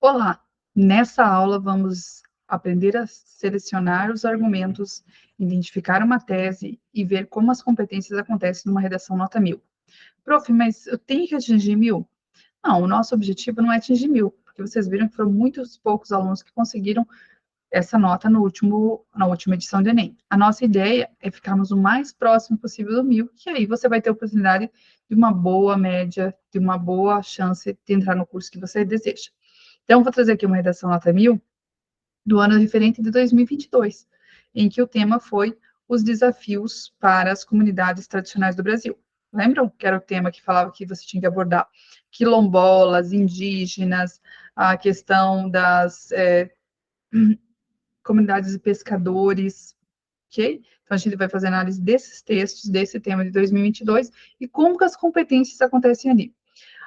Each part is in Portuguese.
Olá! Nessa aula vamos aprender a selecionar os argumentos, identificar uma tese e ver como as competências acontecem numa redação nota 1000. Prof, mas eu tenho que atingir 1000? Não, o nosso objetivo não é atingir 1000, porque vocês viram que foram muitos poucos alunos que conseguiram essa nota na última edição do Enem. A nossa ideia é ficarmos o mais próximo possível do 1000, que aí você vai ter a oportunidade de uma boa média, de uma boa chance de entrar no curso que você deseja. Então, vou trazer aqui uma redação nota 1000 do ano referente de 2022, em que o tema foi os desafios para as comunidades tradicionais do Brasil. Lembram que era o tema que falava que você tinha que abordar quilombolas, indígenas, a questão das comunidades de pescadores, ok? Então, a gente vai fazer análise desses textos, desse tema de 2022, e como que as competências acontecem ali.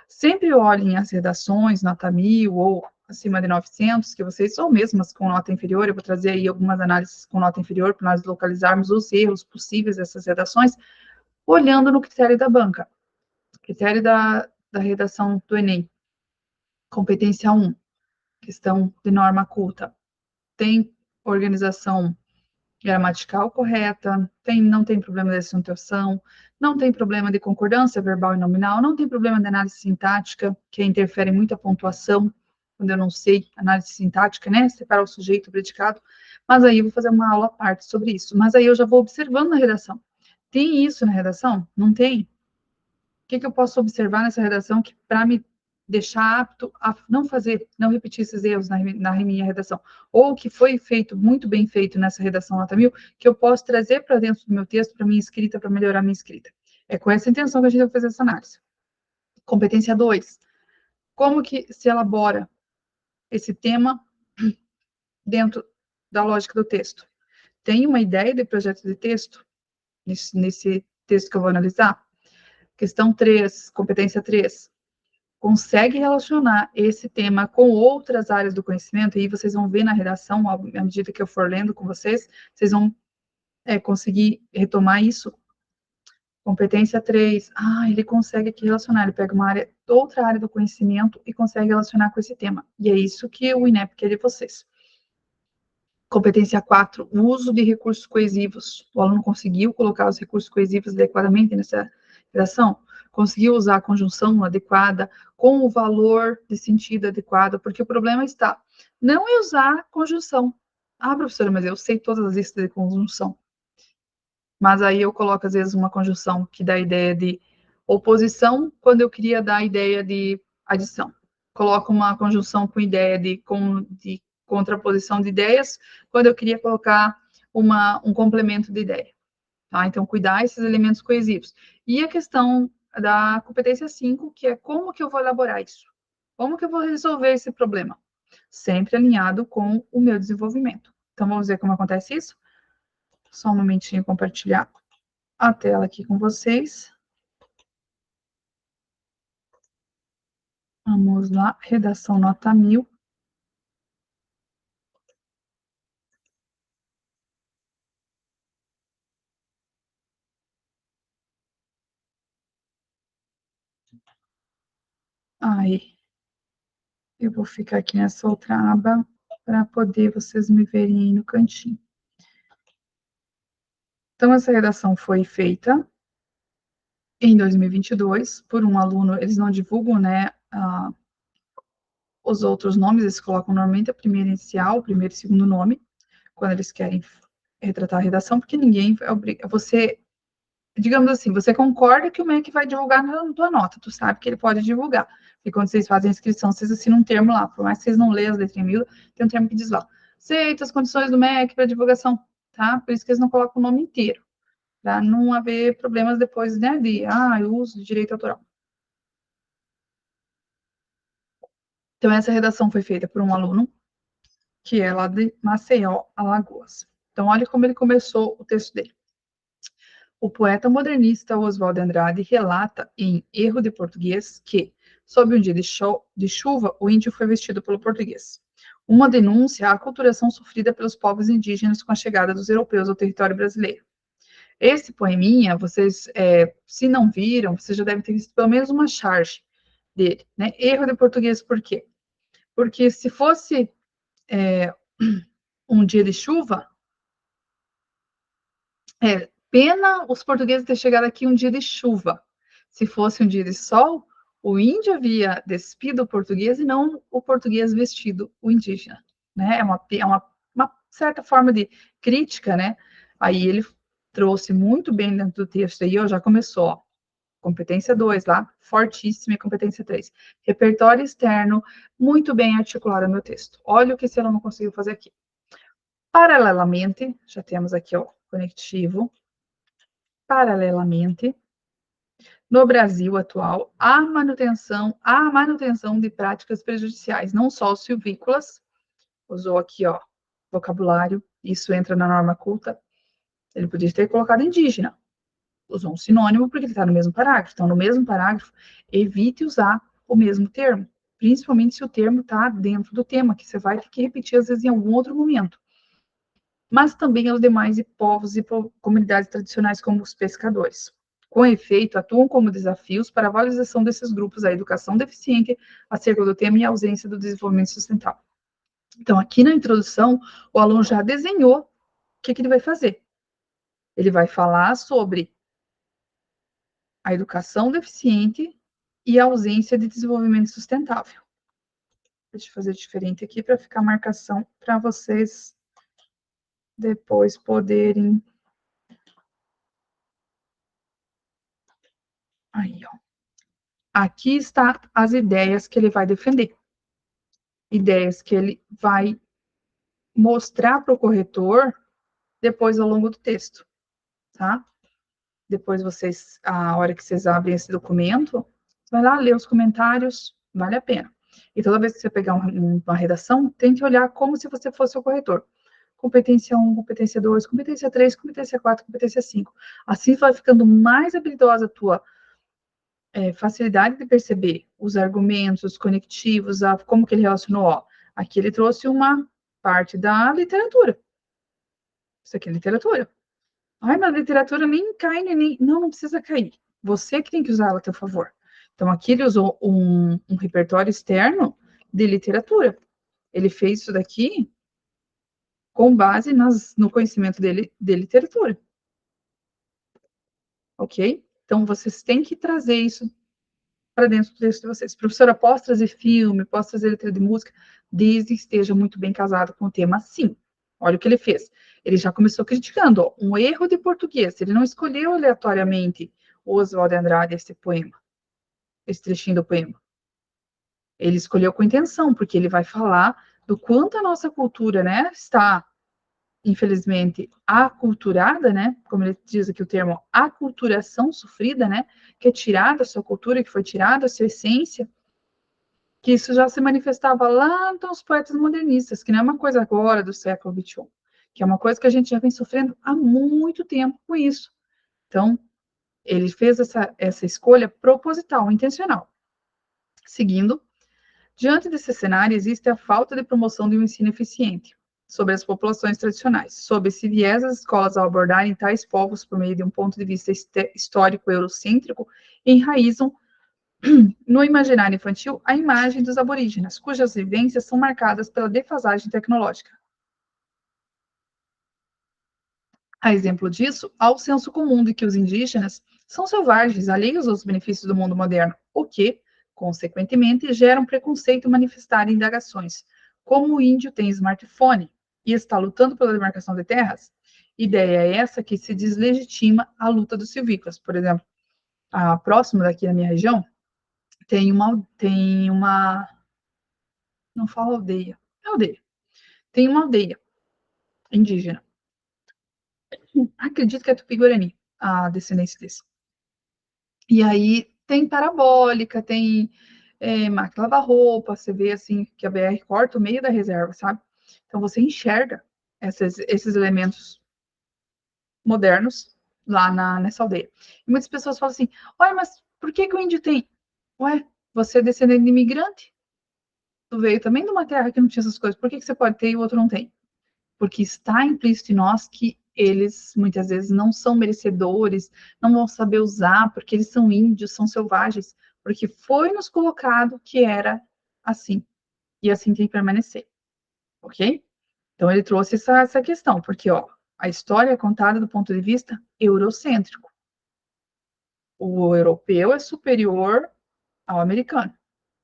Sempre olhem as redações, nota 1000 ou acima de 900, que vocês são mesmas com nota inferior. Eu vou trazer aí algumas análises com nota inferior para nós localizarmos os erros possíveis dessas redações, olhando no critério da banca. Critério da redação do Enem. Competência 1, questão de norma culta. Tem organização gramatical correta, não tem problema de acentuação, não tem problema de concordância verbal e nominal, não tem problema de análise sintática, que interfere muito a pontuação, quando eu não sei análise sintática, né, separar o sujeito, o predicado, mas aí eu vou fazer uma aula à parte sobre isso, mas aí eu já vou observando na redação. Tem isso na redação? Não tem? O que eu posso observar nessa redação que para me deixar apto a não fazer, não repetir esses erros na minha redação? Ou que foi feito, muito bem feito nessa redação nota 1000, que eu posso trazer para dentro do meu texto, para minha escrita, para melhorar minha escrita. É com essa intenção que a gente vai fazer essa análise. Competência 2. Como que se elabora esse tema dentro da lógica do texto? Tem uma ideia de projeto de texto nesse texto que eu vou analisar? Questão 3, competência 3. Consegue relacionar esse tema com outras áreas do conhecimento, e vocês vão ver na redação, à medida que eu for lendo com vocês, vocês vão conseguir retomar isso. Competência 3, ele consegue aqui relacionar, ele pega uma área, outra área do conhecimento e consegue relacionar com esse tema, e é isso que o INEP quer de vocês. Competência 4, o uso de recursos coesivos. O aluno conseguiu colocar os recursos coesivos adequadamente nessa redação? Conseguiu usar a conjunção adequada, com o valor de sentido adequado, porque o problema está não em usar conjunção. Professora, mas eu sei todas as listas de conjunção. Mas aí eu coloco, às vezes, uma conjunção que dá a ideia de oposição, quando eu queria dar a ideia de adição. Coloco uma conjunção com ideia de contraposição de ideias, quando eu queria colocar um complemento de ideia. Tá? Então, cuidar esses elementos coesivos. E a questão da competência 5, que é como que eu vou elaborar isso? Como que eu vou resolver esse problema? Sempre alinhado com o meu desenvolvimento. Então, vamos ver como acontece isso? Só um momentinho compartilhar a tela aqui com vocês. Vamos lá, redação nota 1000. Aí, eu vou ficar aqui nessa outra aba para poder vocês me verem aí no cantinho. Então, essa redação foi feita em 2022 por um aluno. Eles não divulgam, né, os outros nomes, eles colocam normalmente a primeira inicial, o primeiro e segundo nome, quando eles querem retratar a redação, porque ninguém obriga você, digamos assim, você concorda que o MEC vai divulgar na tua nota, tu sabe que ele pode divulgar. E quando vocês fazem a inscrição, vocês assinam um termo lá, por mais que vocês não leiam as letrinhas miúdas, tem um termo que diz lá, aceita as condições do MEC para divulgação, tá? Por isso que eles não colocam o nome inteiro, para não haver problemas depois, né, uso de direito autoral. Então, essa redação foi feita por um aluno, que é lá de Maceió, Alagoas. Então, olha como ele começou o texto dele. O poeta modernista Oswald de Andrade relata em Erro de Português que, sob um dia de chuva, o índio foi vestido pelo português. Uma denúncia à aculturação sofrida pelos povos indígenas com a chegada dos europeus ao território brasileiro. Esse poeminha, vocês, se não viram, vocês já devem ter visto pelo menos uma charge dele, né? Erro de Português, por quê? Porque se fosse um dia de chuva, pena os portugueses ter chegado aqui um dia de chuva. Se fosse um dia de sol, o índio havia despido o português e não o português vestido o indígena, né? Uma certa forma de crítica, né? Aí ele trouxe muito bem dentro do texto, aí ó, já começou, ó, competência 2 lá, fortíssima, e competência 3. Repertório externo, muito bem articulado no meu texto. Olha o que esse aluno conseguiu fazer aqui. Paralelamente, já temos aqui, ó, conectivo. Paralelamente, no Brasil atual, há manutenção de práticas prejudiciais, não só os silvícolas, usou aqui, ó, vocabulário, isso entra na norma culta, ele podia ter colocado indígena, usou um sinônimo porque ele está no mesmo parágrafo. Então, no mesmo parágrafo, evite usar o mesmo termo, principalmente se o termo está dentro do tema, que você vai ter que repetir, às vezes, em algum outro momento. Mas também aos demais povos e comunidades tradicionais, como os pescadores. Com efeito, atuam como desafios para a valorização desses grupos, a educação deficiente acerca do tema e a ausência do desenvolvimento sustentável. Então, aqui na introdução, o aluno já desenhou o que ele vai fazer. Ele vai falar sobre a educação deficiente e a ausência de desenvolvimento sustentável. Deixa eu fazer diferente aqui para ficar a marcação para vocês depois poderem. Aí, ó. Aqui está as ideias que ele vai defender. Ideias que ele vai mostrar para o corretor depois ao longo do texto, tá? Depois vocês, a hora que vocês abrem esse documento, vai lá ler os comentários, vale a pena. E toda vez que você pegar uma redação, tente olhar como se você fosse o corretor. Competência 1, competência 2, competência 3, competência 4, competência 5. Assim vai ficando mais habilidosa a tua facilidade de perceber os argumentos, os conectivos, como que ele relacionou. Ó, aqui ele trouxe uma parte da literatura. Isso aqui é literatura. Ai, mas a literatura nem cai, nem... Não, não precisa cair. Você que tem que usá-la a teu favor. Então, aqui ele usou um repertório externo de literatura. Ele fez isso daqui com base no conhecimento dele de literatura. Ok? Então, vocês têm que trazer isso para dentro do texto de vocês. Professora, posso trazer filme, posso trazer letra de música, desde que esteja muito bem casado com o tema, sim. Olha o que ele fez. Ele já começou criticando, ó, um erro de português. Ele não escolheu aleatoriamente o Oswald de Andrade esse poema, esse trechinho do poema. Ele escolheu com intenção, porque ele vai falar do quanto a nossa cultura, né, está, infelizmente, aculturada, né, como ele diz aqui o termo, aculturação sofrida, né, que é tirada a sua cultura, que foi tirada a sua essência, que isso já se manifestava lá nos poetas modernistas, que não é uma coisa agora do século XXI, que é uma coisa que a gente já vem sofrendo há muito tempo com isso. Então, ele fez essa escolha proposital, intencional. Seguindo, diante desse cenário, existe a falta de promoção de um ensino eficiente sobre as populações tradicionais. Sob esse viés, as escolas, ao abordarem tais povos por meio de um ponto de vista histórico eurocêntrico, enraizam no imaginário infantil a imagem dos aborígenes, cujas vivências são marcadas pela defasagem tecnológica. A exemplo disso, há o senso comum de que os indígenas são selvagens, alheios aos benefícios do mundo moderno, o que, consequentemente, gera um preconceito manifestado em indagações. Como o índio tem smartphone e está lutando pela demarcação de terras, ideia é essa que se deslegitima a luta dos silvícolas. Por exemplo, próximo daqui na minha região, tem uma, não fala aldeia, é aldeia. Tem uma aldeia indígena. Acredito que é Tupi-Guarani, a descendência desse. E aí tem parabólica, tem máquina lavar roupa, você vê assim que a BR corta o meio da reserva, sabe? Então você enxerga esses elementos modernos lá nessa aldeia. E muitas pessoas falam assim: olha, mas por que o índio tem? Ué, você é descendente de imigrante? Tu veio também de uma terra que não tinha essas coisas, por que você pode ter e o outro não tem? Porque está implícito em nós que eles muitas vezes não são merecedores, não vão saber usar, porque eles são índios, são selvagens, porque foi nos colocado que era assim. e assim tem que permanecer, ok? Então, ele trouxe essa questão, porque, ó, a história é contada do ponto de vista eurocêntrico. O europeu é superior ao americano.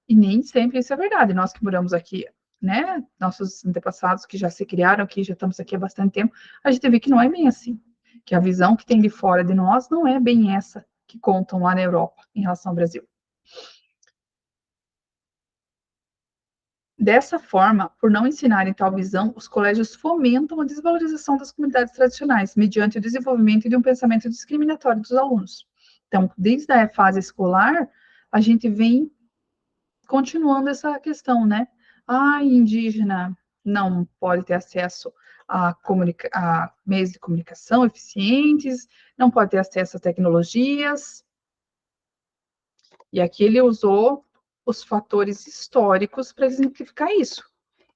E nem sempre isso é verdade. Nós que moramos aqui, né, nossos antepassados que já se criaram aqui, já estamos aqui há bastante tempo, a gente vê que não é bem assim. Que a visão que tem de fora de nós não é bem essa que contam lá na Europa em relação ao Brasil. Dessa forma, por não ensinarem tal visão, os colégios fomentam a desvalorização das comunidades tradicionais, mediante o desenvolvimento de um pensamento discriminatório dos alunos. Então, desde a fase escolar, a gente vem continuando essa questão, né? Ah, indígena não pode ter acesso a meios de comunicação eficientes, não pode ter acesso a tecnologias. E aqui ele usou os fatores históricos para exemplificar isso.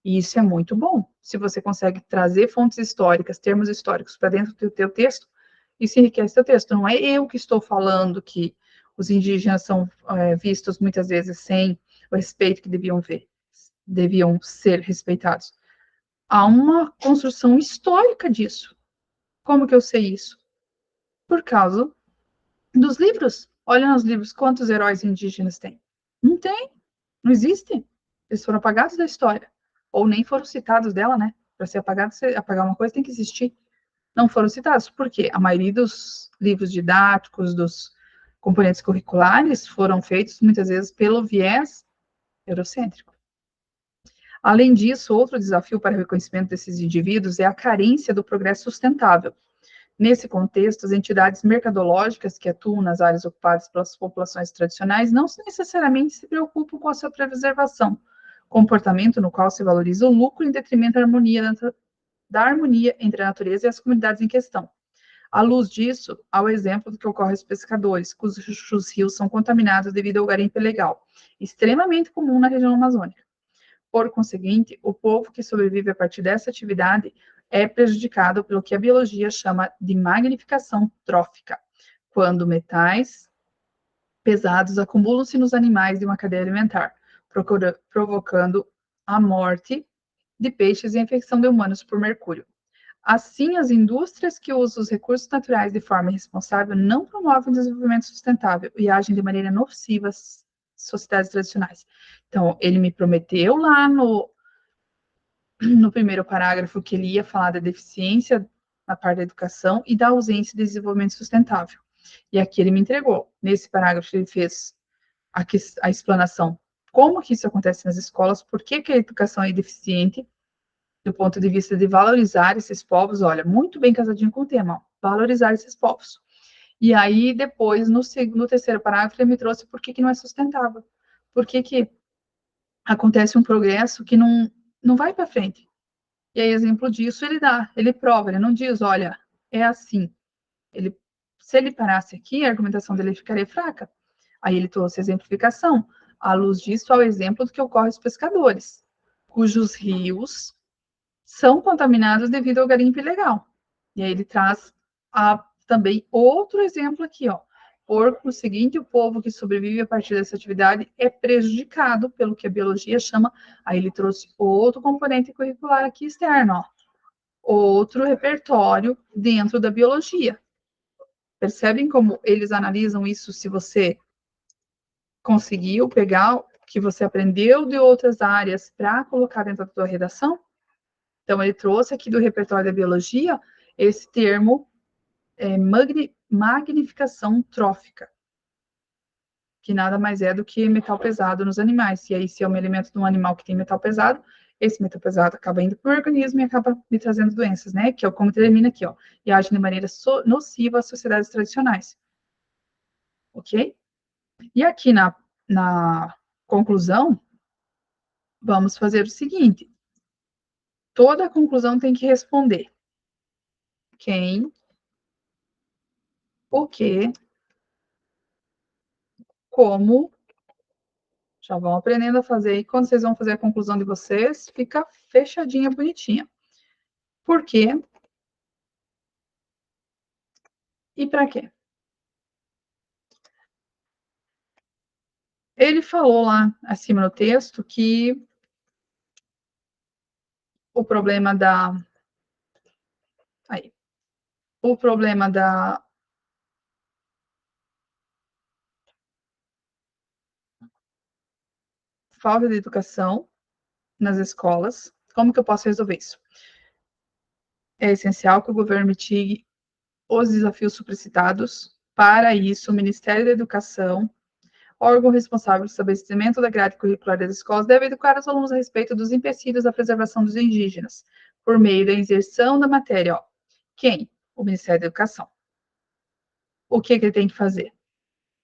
E isso é muito bom. Se você consegue trazer fontes históricas, termos históricos para dentro do teu texto, isso enriquece o teu texto. Não é eu que estou falando que os indígenas são vistos muitas vezes sem o respeito que deviam ser respeitados. Há uma construção histórica disso. Como que eu sei isso? Por causa dos livros. Olha nos livros quantos heróis indígenas tem. Não tem, não existe. Eles foram apagados da história. Ou nem foram citados dela, né? Para ser apagado, apagar uma coisa tem que existir. Não foram citados. Por quê? A maioria dos livros didáticos, dos componentes curriculares, foram feitos muitas vezes pelo viés eurocêntrico. Além disso, outro desafio para o reconhecimento desses indivíduos é a carência do progresso sustentável. Nesse contexto, as entidades mercadológicas que atuam nas áreas ocupadas pelas populações tradicionais não necessariamente se preocupam com a sua preservação, comportamento no qual se valoriza o lucro em detrimento da harmonia entre a natureza e as comunidades em questão. À luz disso, há o exemplo do que ocorre aos pescadores, cujos rios são contaminados devido ao garimpo ilegal, extremamente comum na região amazônica. Por conseguinte, o povo que sobrevive a partir dessa atividade é prejudicado pelo que a biologia chama de magnificação trófica, quando metais pesados acumulam-se nos animais de uma cadeia alimentar, provocando a morte de peixes e a infecção de humanos por mercúrio. Assim, as indústrias que usam os recursos naturais de forma irresponsável não promovem o desenvolvimento sustentável e agem de maneira nociva às sociedades tradicionais. Então, ele me prometeu lá no primeiro parágrafo que ele ia falar da deficiência na parte da educação e da ausência de desenvolvimento sustentável. E aqui ele me entregou. Nesse parágrafo ele fez a explanação como que isso acontece nas escolas, por que a educação é deficiente, do ponto de vista de valorizar esses povos, olha, muito bem casadinho com o tema, valorizar esses povos. E aí, depois, no terceiro parágrafo, ele me trouxe por que não é sustentável. Por que acontece um progresso que não vai para frente. E aí, exemplo disso, ele dá, ele prova, ele não diz, olha, é assim. Ele, se ele parasse aqui, a argumentação dele ficaria fraca. Aí ele trouxe exemplificação. À luz disso, há o exemplo do que ocorre aos pescadores, cujos rios são contaminados devido ao garimpo ilegal. E aí ele traz também outro exemplo aqui, ó. Por conseguinte, o povo que sobrevive a partir dessa atividade é prejudicado pelo que a biologia chama. Aí ele trouxe outro componente curricular aqui externo, ó. Outro repertório dentro da biologia. Percebem como eles analisam isso se você conseguiu pegar o que você aprendeu de outras áreas para colocar dentro da sua redação? Então, ele trouxe aqui do repertório da biologia esse termo magnificação trófica, que nada mais é do que metal pesado nos animais. E aí, se é um elemento de um animal que tem metal pesado, esse metal pesado acaba indo para o organismo e acaba me trazendo doenças, né? Que é como determina aqui, ó. E age de maneira nociva às sociedades tradicionais. Ok? E aqui na conclusão, vamos fazer o seguinte: toda conclusão tem que responder quem, o que, como. Já vão aprendendo a fazer. E quando vocês vão fazer a conclusão de vocês, fica fechadinha, bonitinha. Por quê? E para quê? Ele falou lá acima no texto que o problema da... Aí. O problema da... falta de educação nas escolas. Como que eu posso resolver isso? É essencial que o governo mitigue os desafios supracitados. Para isso, o Ministério da Educação, órgão responsável pelo estabelecimento da grade curricular das escolas, deve educar os alunos a respeito dos empecilhos da preservação dos indígenas, por meio da inserção da matéria. Ó. Quem? O Ministério da Educação. O que ele tem que fazer?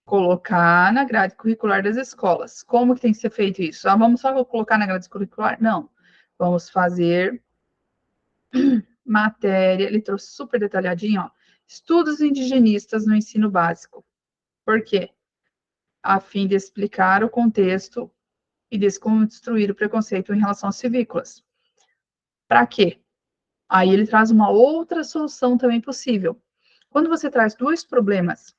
Colocar na grade curricular das escolas. Como que tem que ser feito isso? Ah, vamos só colocar na grade curricular? Não. Vamos fazer matéria, ele trouxe super detalhadinho, ó, estudos indigenistas no ensino básico. Por quê? A fim de explicar o contexto e desconstruir o preconceito em relação às civícolas. Para quê? Aí ele traz uma outra solução também possível. Quando você traz dois problemas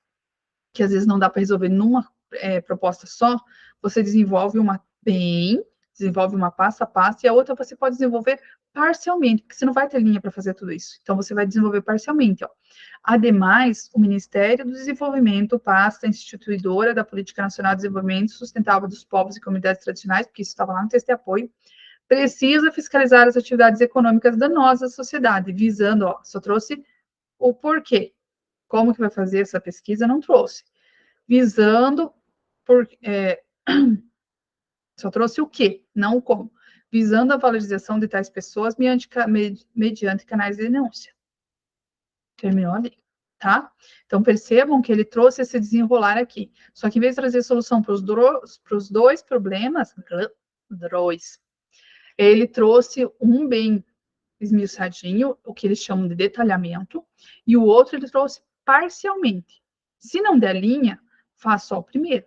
que às vezes não dá para resolver numa proposta só, você desenvolve uma bem, desenvolve uma passo a passo, e a outra você pode desenvolver parcialmente, porque você não vai ter linha para fazer tudo isso. Então, você vai desenvolver parcialmente. Ó. Ademais, o Ministério do Desenvolvimento, pasta instituidora da Política Nacional de Desenvolvimento Sustentável dos Povos e Comunidades Tradicionais, porque isso estava lá no texto de apoio, precisa fiscalizar as atividades econômicas da nossa sociedade, visando, ó, só trouxe o porquê. Como que vai fazer essa pesquisa? Não trouxe. Visando, só trouxe o quê, não o como. Visando a valorização de tais pessoas mediante canais de denúncia. Terminou ali, tá? Então, percebam que ele trouxe esse desenrolar aqui. Só que, em vez de trazer solução para os dois problemas, ele trouxe um bem esmiuçadinho, o que eles chamam de detalhamento, e o outro ele trouxe parcialmente. Se não der linha, faça só o primeiro,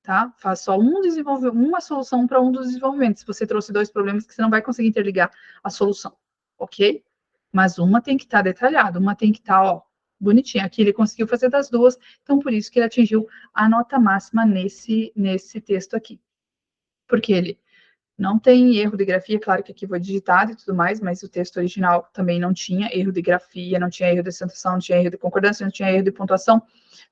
tá? Faz só uma solução para um dos desenvolvimentos. Se você trouxe dois problemas que você não vai conseguir interligar a solução, ok? Mas uma tem que estar detalhada, uma tem que estar, ó, bonitinha. Aqui ele conseguiu fazer das duas, então por isso que ele atingiu a nota máxima nesse texto aqui. Porque ele não tem erro de grafia, claro que aqui foi digitado e tudo mais, mas o texto original também não tinha erro de grafia, não tinha erro de acentuação, não tinha erro de concordância, não tinha erro de pontuação,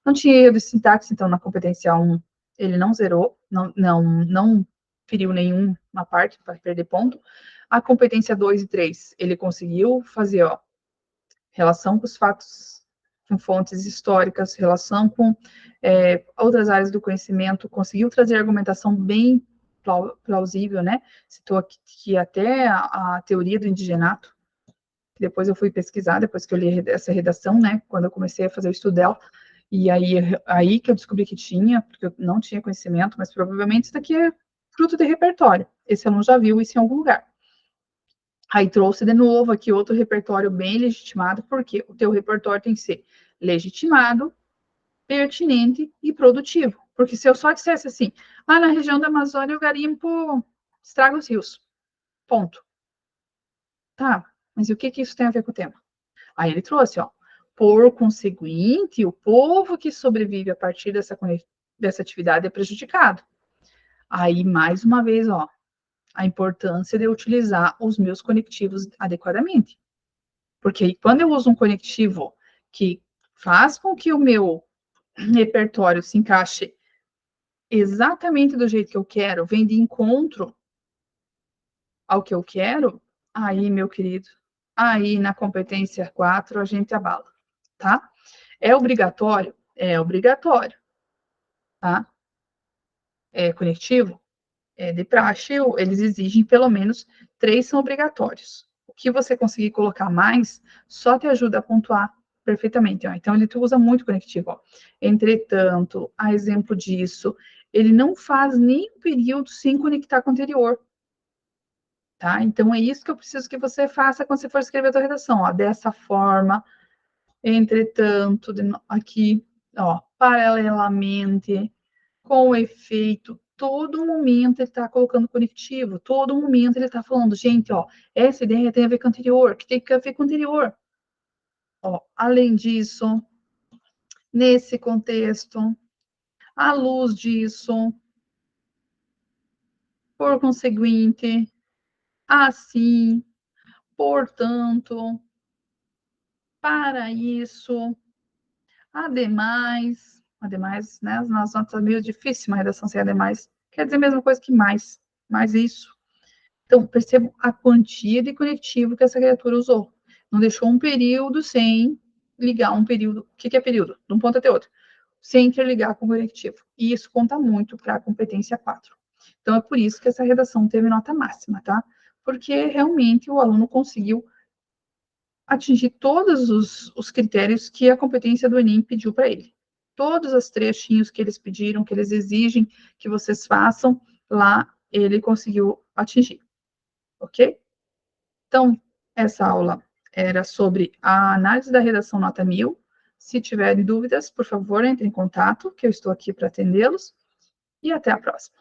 não tinha erro de sintaxe, então na competência 1 ele não zerou, não feriu nenhuma parte para perder ponto. A competência 2 e 3, ele conseguiu fazer, ó, relação com os fatos, com fontes históricas, relação com outras áreas do conhecimento, conseguiu trazer argumentação bem plausível, né? Citou aqui que até a teoria do indigenato, que depois eu fui pesquisar, depois que eu li essa redação, né? Quando eu comecei a fazer o estudo dela, e aí que eu descobri que tinha, porque eu não tinha conhecimento, mas provavelmente isso daqui é fruto de repertório. Esse aluno já viu isso em algum lugar. Aí trouxe de novo aqui outro repertório bem legitimado, porque o teu repertório tem que ser legitimado, pertinente e produtivo. Porque se eu só dissesse assim, na região da Amazônia o garimpo estraga os rios. Ponto. Tá, mas e o que isso tem a ver com o tema? Aí ele trouxe, ó, por conseguinte, o povo que sobrevive a partir dessa atividade é prejudicado. Aí, mais uma vez, ó, a importância de utilizar os meus conectivos adequadamente. Porque quando eu uso um conectivo que faz com que o meu repertório se encaixe exatamente do jeito que eu quero, vem de encontro ao que eu quero, aí, meu querido, aí na competência 4 a gente abala, tá? É obrigatório? É obrigatório, tá? É conectivo? É de praxe, eles exigem pelo menos 3 são obrigatórios. O que você conseguir colocar mais, só te ajuda a pontuar perfeitamente. Ó. Então, ele usa muito conectivo. Ó. Entretanto, a exemplo disso, ele não faz nem um período sem conectar com o anterior. Tá? Então, é isso que eu preciso que você faça quando você for escrever a sua redação. Ó. Dessa forma, entretanto, aqui, ó, paralelamente, com efeito, todo momento ele está colocando conectivo, todo momento ele está falando, gente, ó, essa ideia tem a ver com o anterior, que tem a ver com o anterior. Ó, além disso, nesse contexto, à luz disso, por conseguinte, assim, portanto, para isso, ademais, né, nas notas é meio difícil uma redação sem ademais, quer dizer a mesma coisa que mais isso. Então, percebam a quantia de conectivo que essa criatura usou. Não deixou um período sem ligar um período. O que é período? De um ponto até outro. Sem interligar com o conectivo. E isso conta muito para a competência 4. Então, é por isso que essa redação teve nota máxima, tá? Porque realmente o aluno conseguiu atingir todos os critérios que a competência do Enem pediu para ele. Todos os trechinhos que eles pediram, que eles exigem que vocês façam, lá ele conseguiu atingir, ok? Então, essa aula era sobre a análise da redação nota 1000. Se tiverem dúvidas, por favor, entre em contato, que eu estou aqui para atendê-los. E até a próxima.